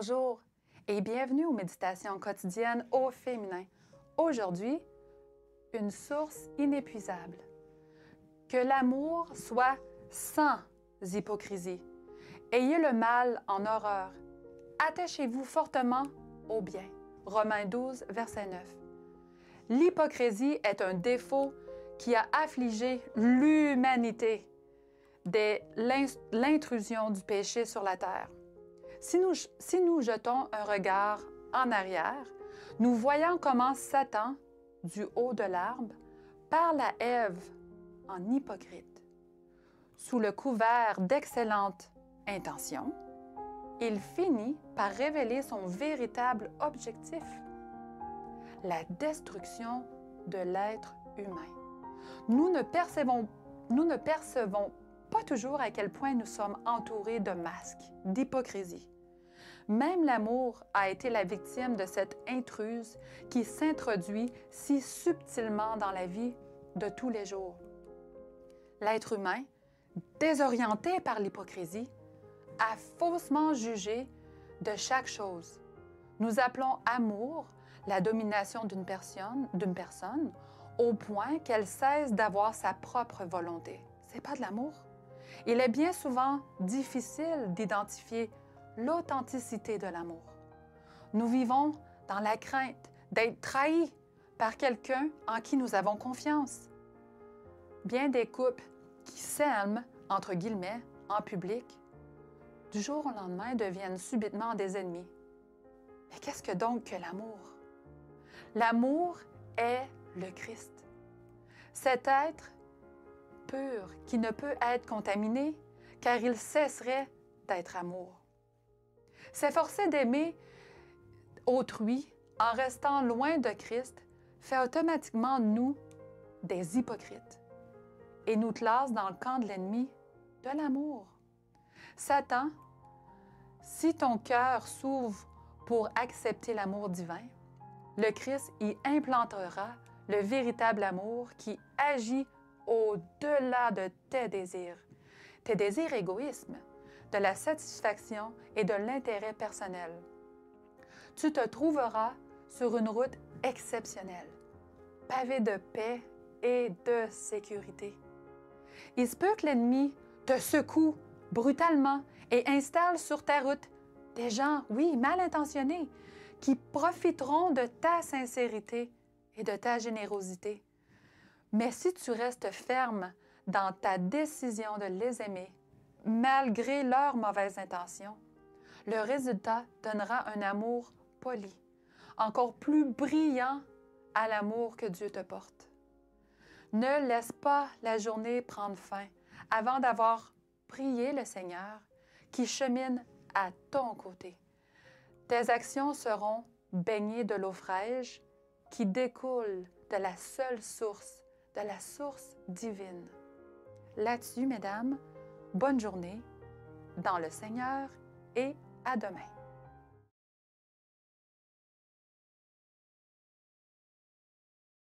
Bonjour et bienvenue aux méditations quotidiennes au féminin. Aujourd'hui, une source inépuisable. Que l'amour soit sans hypocrisie. Ayez le mal en horreur. Attachez-vous fortement au bien. Romains 12, verset 9. L'hypocrisie est un défaut qui a affligé l'humanité dès l'intrusion du péché sur la terre. Si nous jetons un regard en arrière, nous voyons comment Satan, du haut de l'arbre, parle à Ève en hypocrite. Sous le couvert d'excellentes intentions, il finit par révéler son véritable objectif, la destruction de l'être humain. Nous ne percevons pas toujours à quel point nous sommes entourés de masques, d'hypocrisie. Même l'amour a été la victime de cette intruse qui s'introduit si subtilement dans la vie de tous les jours. L'être humain, désorienté par l'hypocrisie, a faussement jugé de chaque chose. Nous appelons amour la domination d'une personne au point qu'elle cesse d'avoir sa propre volonté. C'est pas de l'amour. Il est bien souvent difficile d'identifier l'authenticité de l'amour. Nous vivons dans la crainte d'être trahis par quelqu'un en qui nous avons confiance. Bien des couples qui s'aiment, entre guillemets, en public, du jour au lendemain deviennent subitement des ennemis. Mais qu'est-ce que donc que l'amour? L'amour est le Christ. Cet être pur qui ne peut être contaminé car il cesserait d'être amour. S'efforcer d'aimer autrui en restant loin de Christ fait automatiquement de nous des hypocrites et nous classe dans le camp de l'ennemi de l'amour. Satan, si ton cœur s'ouvre pour accepter l'amour divin, le Christ y implantera le véritable amour qui agit au-delà de tes désirs égoïsmes, de la satisfaction et de l'intérêt personnel. Tu te trouveras sur une route exceptionnelle, pavée de paix et de sécurité. Il se peut que l'ennemi te secoue brutalement et installe sur ta route des gens, oui, mal intentionnés, qui profiteront de ta sincérité et de ta générosité. Mais si tu restes ferme dans ta décision de les aimer, malgré leurs mauvaises intentions, le résultat donnera un amour poli, encore plus brillant à l'amour que Dieu te porte. Ne laisse pas la journée prendre fin avant d'avoir prié le Seigneur qui chemine à ton côté. Tes actions seront baignées de l'eau fraîche qui découle de la seule source, de la source divine. Là-dessus, mesdames, bonne journée dans le Seigneur et à demain.